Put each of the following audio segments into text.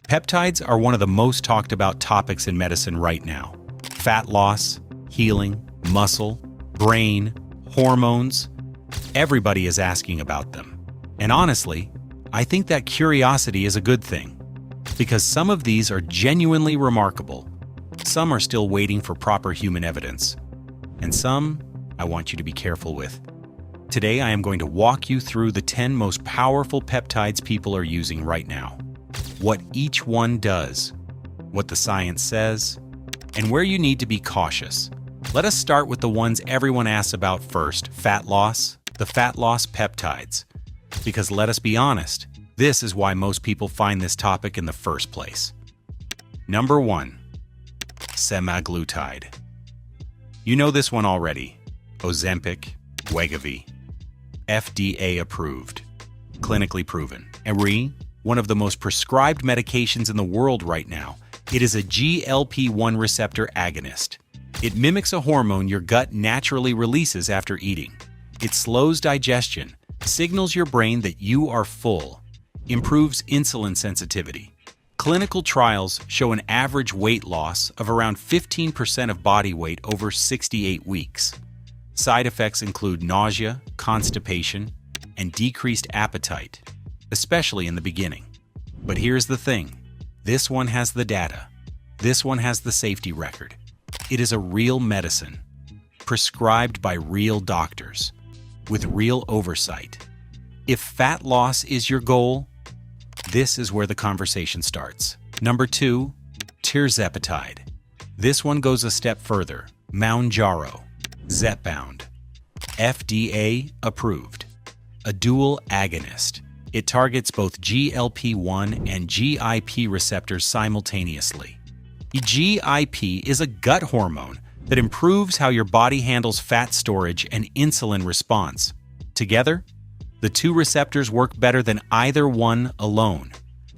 Peptides are one of the most talked about topics in medicine right now. Fat loss, healing, muscle, brain, hormones. Everybody is asking about them. And honestly, I think that curiosity is a good thing, because some of these are genuinely remarkable. Some are still waiting for proper human evidence, and some I want you to be careful with. Today, I am going to walk you through the 10 most powerful peptides people are using right now, what each one does, what the science says, and where you need to be cautious. Let us start with the ones everyone asks about first, fat loss, the fat loss peptides. Because let us be honest, this is why most people find this topic in the first place. Number 1. Semaglutide. You know this one already. Ozempic, Wegovy. FDA approved. Clinically proven. One of the most prescribed medications in the world right now. It is a GLP-1 receptor agonist. It mimics a hormone your gut naturally releases after eating. It slows digestion, signals your brain that you are full, improves insulin sensitivity. Clinical trials show an average weight loss of around 15% of body weight over 68 weeks. Side effects include nausea, constipation, and decreased appetite, especially in the beginning. But here's the thing. This one has the data. This one has the safety record. It is a real medicine, prescribed by real doctors, with real oversight. If fat loss is your goal, this is where the conversation starts. Number 2, Tirzepatide. This one goes a step further. Mounjaro, Zepbound. FDA approved. A dual agonist. It targets both GLP-1 and GIP receptors simultaneously. GIP is a gut hormone that improves how your body handles fat storage and insulin response. Together, the two receptors work better than either one alone.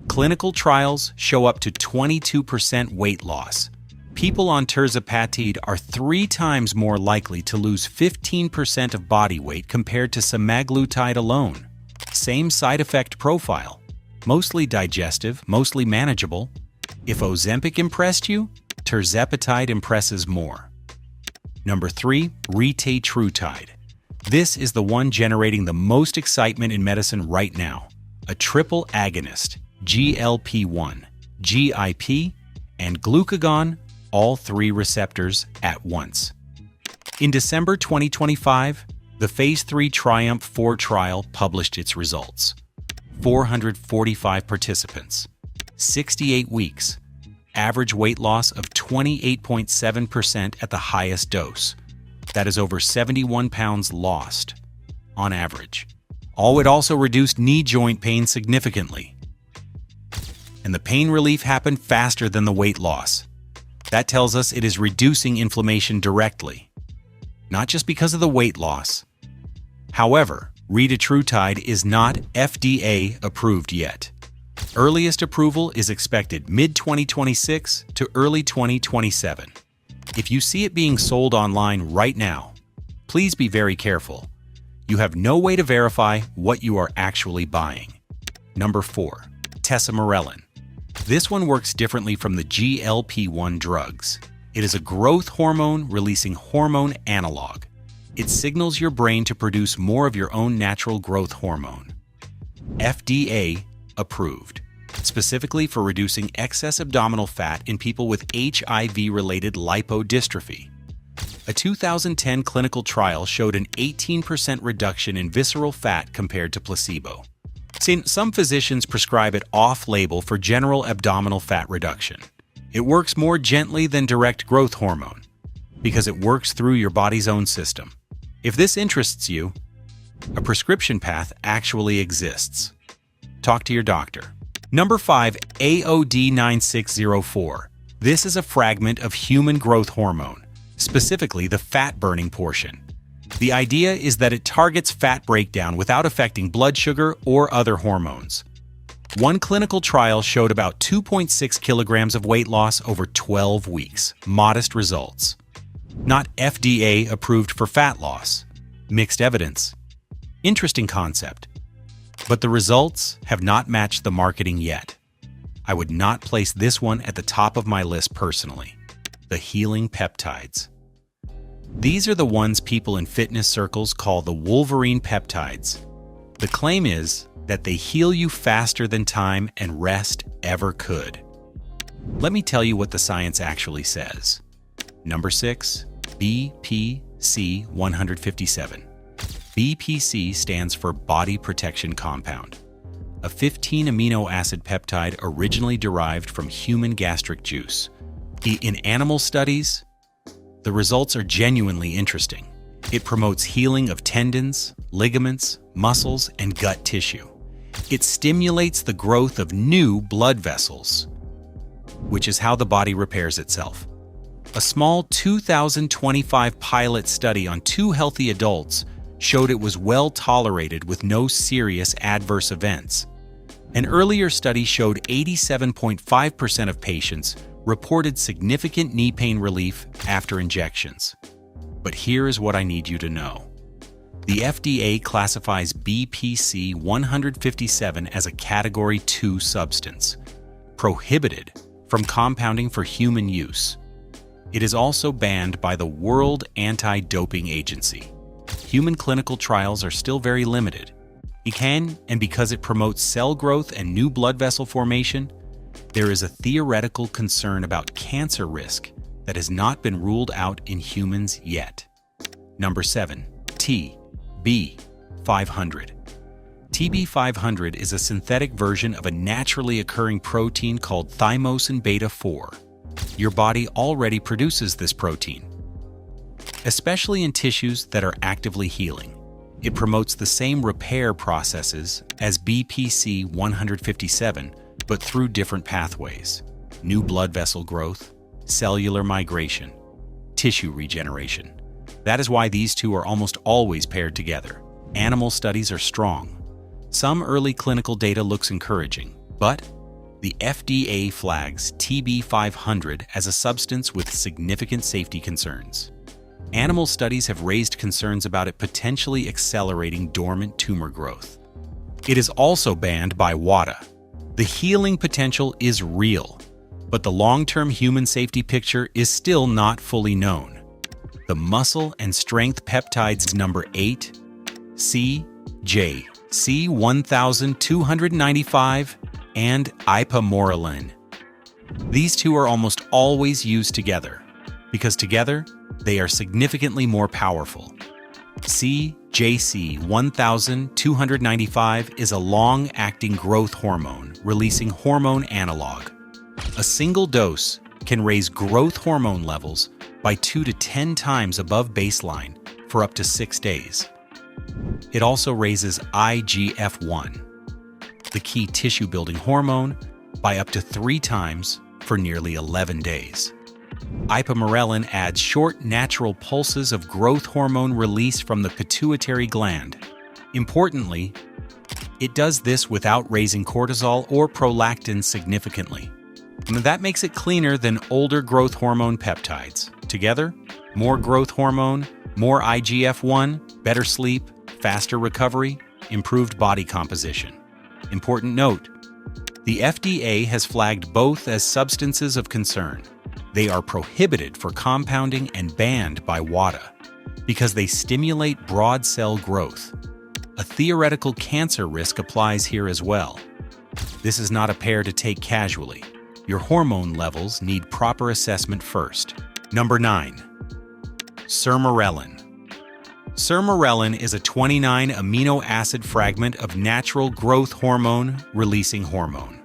Clinical trials show up to 22% weight loss. People on Tirzepatide are 3 times more likely to lose 15% of body weight compared to Semaglutide alone. Same side effect profile, mostly digestive, mostly manageable. If Ozempic impressed you, Tirzepatide impresses more. Number 3, Retatrutide. This is the one generating the most excitement in medicine right now. A triple agonist, GLP-1, GIP, and glucagon, all 3 receptors at once. In December 2025, the Phase 3 Triumph-4 trial published its results. 445 participants, 68 weeks, average weight loss of 28.7% at the highest dose. That is over 71 pounds lost, on average. It also reduced knee joint pain significantly. And the pain relief happened faster than the weight loss. That tells us it is reducing inflammation directly, not just because of the weight loss. However, Retatrutide is not FDA approved yet. Earliest approval is expected mid-2026 to early 2027. If you see it being sold online right now, please be very careful. You have no way to verify what you are actually buying. Number 4, Tesamorelin. This one works differently from the GLP-1 drugs. It is a growth hormone releasing hormone analog. It signals your brain to produce more of your own natural growth hormone. FDA approved, specifically for reducing excess abdominal fat in people with HIV-related lipodystrophy. A 2010 clinical trial showed an 18% reduction in visceral fat compared to placebo. Some physicians prescribe it off-label for general abdominal fat reduction. It works more gently than direct growth hormone because it works through your body's own system. If this interests you, a prescription path actually exists. Talk to your doctor. Number 5, AOD9604. This is a fragment of human growth hormone, specifically the fat-burning portion. The idea is that it targets fat breakdown without affecting blood sugar or other hormones. One clinical trial showed about 2.6 kilograms of weight loss over 12 weeks. Modest results. Not FDA approved for fat loss. Mixed evidence. Interesting concept. But the results have not matched the marketing yet. I would not place this one at the top of my list personally. The healing peptides. These are the ones people in fitness circles call the Wolverine peptides. The claim is that they heal you faster than time and rest ever could. Let me tell you what the science actually says. Number 6, BPC 157. BPC stands for Body Protection Compound, a 15 amino acid peptide originally derived from human gastric juice. In animal studies, the results are genuinely interesting. It promotes healing of tendons, ligaments, muscles, and gut tissue. It stimulates the growth of new blood vessels, which is how the body repairs itself. A small 2025 pilot study on 2 healthy adults showed it was well tolerated with no serious adverse events. An earlier study showed 87.5% of patients reported significant knee pain relief after injections. But here is what I need you to know. The FDA classifies BPC 157 as a Category 2 substance, prohibited from compounding for human use. It is also banned by the World Anti-Doping Agency. Human clinical trials are still very limited. And because it promotes cell growth and new blood vessel formation, there is a theoretical concern about cancer risk that has not been ruled out in humans yet. Number 7, TB500. TB500 is a synthetic version of a naturally occurring protein called thymosin beta-4. Your body already produces this protein, especially in tissues that are actively healing. It promotes the same repair processes as BPC 157, but through different pathways: new blood vessel growth, cellular migration, tissue regeneration. That is why these two are almost always paired together. Animal studies are strong. Some early clinical data looks encouraging, but the FDA flags TB500 as a substance with significant safety concerns. Animal studies have raised concerns about it potentially accelerating dormant tumor growth. It is also banned by WADA. The healing potential is real, but the long-term human safety picture is still not fully known. The muscle and strength peptides number 8, CJC 1295, and Tesamorelin. These two are almost always used together, because together they are significantly more powerful. CJC 1295 is a long-acting growth hormone releasing hormone analog. A single dose can raise growth hormone levels by 2 to 10 times above baseline for up to 6 days. It also raises IGF-1, the key tissue-building hormone, by up to 3 times for nearly 11 days. Tesamorelin adds short, natural pulses of growth hormone release from the pituitary gland. Importantly, it does this without raising cortisol or prolactin significantly. That makes it cleaner than older growth hormone peptides. Together, more growth hormone, more IGF-1, better sleep, faster recovery, improved body composition. Important note: the FDA has flagged both as substances of concern. They are prohibited for compounding and banned by WADA because they stimulate broad cell growth. A theoretical cancer risk applies here as well. This is not a pair to take casually. Your hormone levels need proper assessment first. Number 9, Sermorelin. Sermorelin is a 29 amino acid fragment of natural growth hormone releasing hormone.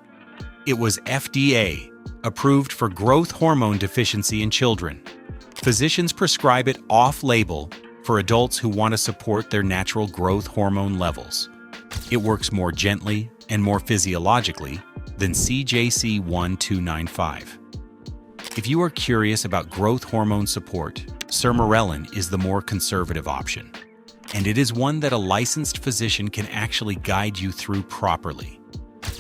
It was FDA approved for growth hormone deficiency in children. Physicians prescribe it off-label for adults who want to support their natural growth hormone levels. It works more gently and more physiologically than CJC 1295. If you are curious about growth hormone support, Sermorelin is the more conservative option, and it is one that a licensed physician can actually guide you through properly.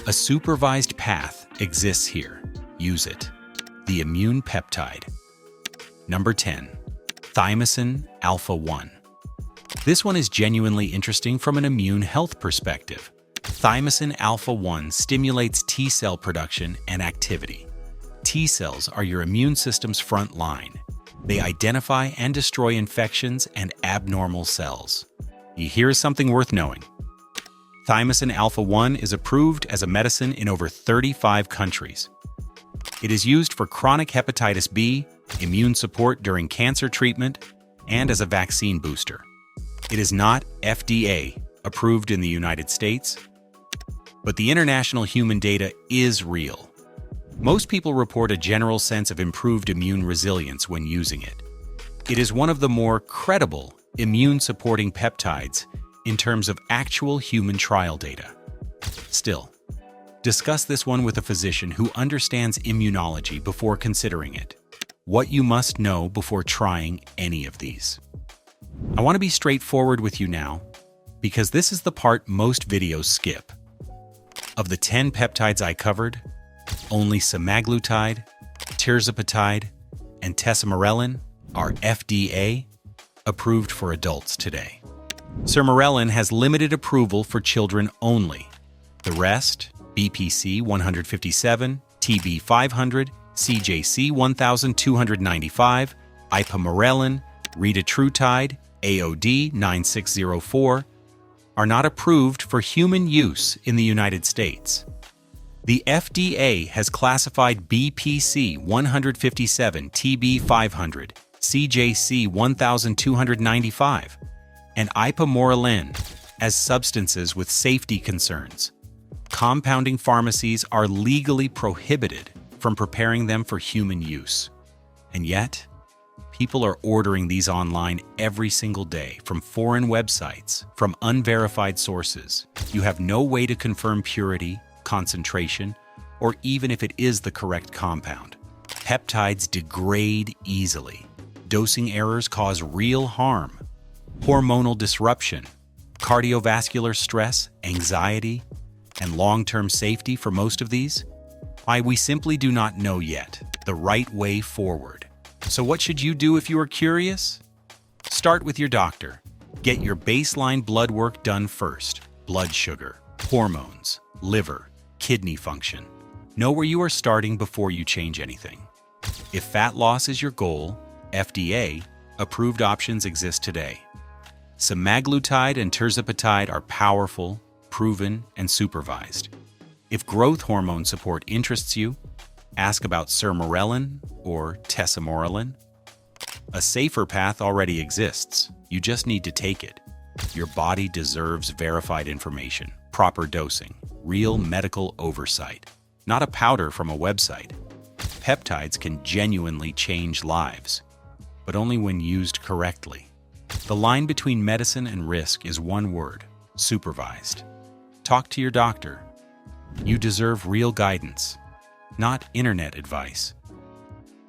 A supervised path exists here. Use it. The immune peptide. Number 10, thymosin alpha-1. This one is genuinely interesting from an immune health perspective. Thymosin alpha-1 stimulates T cell production and activity. T cells are your immune system's front line. They identify and destroy infections and abnormal cells. Here's something worth knowing. Thymosin alpha-1 is approved as a medicine in over 35 countries. It is used for chronic hepatitis B, immune support during cancer treatment, and as a vaccine booster. It is not FDA approved in the United States, but the international human data is real. Most people report a general sense of improved immune resilience when using it. It is one of the more credible immune-supporting peptides in terms of actual human trial data. Still, discuss this one with a physician who understands immunology before considering it. What you must know before trying any of these. I want to be straightforward with you now, because this is the part most videos skip. Of the 10 peptides I covered, only Semaglutide, Tirzepatide, and Tesamorelin are FDA approved for adults today. Sermorelin has limited approval for children only. The rest, BPC 157, TB 500, CJC 1295, Ipamorelin, Retatrutide, AOD 9604, are not approved for human use in the United States. The FDA has classified BPC 157, TB 500, CJC 1295, and Ipamorelin as substances with safety concerns. Compounding pharmacies are legally prohibited from preparing them for human use. And yet, people are ordering these online every single day from foreign websites, from unverified sources. You have no way to confirm purity, concentration, or even if it is the correct compound. Peptides degrade easily. Dosing errors cause real harm. Hormonal disruption, cardiovascular stress, anxiety, and long-term safety for most of these? We simply do not know yet the right way forward. So what should you do if you are curious? Start with your doctor. Get your baseline blood work done first. Blood sugar, hormones, liver, kidney function. Know where you are starting before you change anything. If fat loss is your goal, FDA-approved options exist today. Semaglutide and Tirzepatide are powerful, proven, and supervised. If growth hormone support interests you, ask about Sermorelin or Tesamorelin. A safer path already exists. You just need to take it. Your body deserves verified information, proper dosing, real medical oversight, not a powder from a website. Peptides can genuinely change lives, but only when used correctly. The line between medicine and risk is one word: supervised. Talk to your doctor. You deserve real guidance, not internet advice.